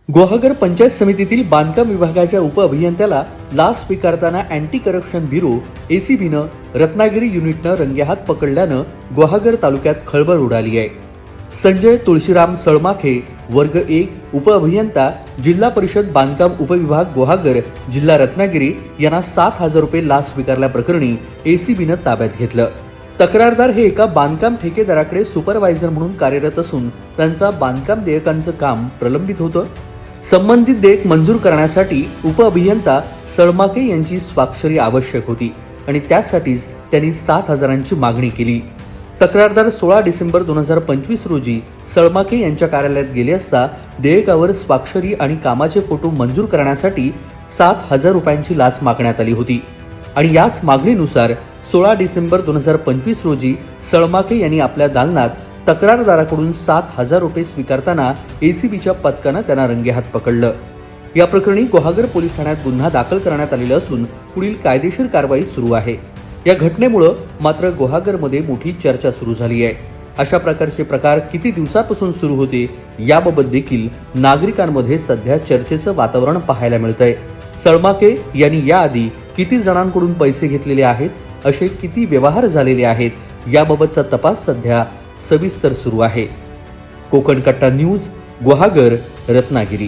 गुहागर पंचायत समितीतील बांधकाम विभागाच्या उपअभियंत्याला लाच स्वीकारताना अँटी करप्शन ब्युरो एसीबीनं रत्नागिरी युनिटनं रंगेहात पकडल्यानं गुहागर तालुक्यात खळबळ उडाली आहे। संजय तुळशीराम सळमाखे वर्ग 1 उपअभियंता जिल्हा परिषद बांधकाम उपविभाग गुहागर जिल्हा रत्नागिरी यांना 7,000 रुपये लाच स्वीकारल्याप्रकरणी एसीबीनं ताब्यात घेतलं। तक्रारदार हे एका बांधकाम ठेकेदाराकडे सुपरवायझर म्हणून कार्यरत असून त्यांचा बांधकाम देयकांचं काम प्रलंबित होतं। संबंधित देयक मंजूर करण्यासाठी उपअभियंता सळमाके यांची स्वाक्षरी आवश्यक होती आणि त्यासाठीच त्यांनी 7,000ची मागणी केली। तक्रारदार 16 डिसेंबर 2025 रोजी सळमाके यांच्या कार्यालयात गेले असता देयकावर स्वाक्षरी आणि कामाचे फोटो मंजूर करण्यासाठी 7,000 रुपयांची लाच मागण्यात आली होती आणि याच मागणीनुसार 16 डिसेंबर 2025 रोजी सळमाके यांनी आपल्या दालनात तक्रारदाराकडून 7,000 रुपये स्वीकारताना एसीबीच्या पथकानं त्यांना रंगेहात पकडलं। या प्रकरणी गुहागर पोलीस ठाण्यात गुन्हा दाखल करण्यात आलेला असून पुढील कायदेशीर कारवाई सुरू आहे। या घटनेमुळे मात्र गुहागरमध्ये मोठी चर्चा सुरू झाली आहे। अशा प्रकारचे प्रकार किती दिवसापासून सुरू होते याबाबत देखील नागरिकांमध्ये सध्या चर्चेचं वातावरण पाहायला मिळतंय। सळमाके यांनी याआधी किती जणांकडून पैसे घेतलेले आहेत, असे किती व्यवहार झालेले आहेत याबाबतचा तपास सध्या सविस्तर सुरू आहे। कोकण कट्टा न्यूज, गुहागर, रत्नागिरी।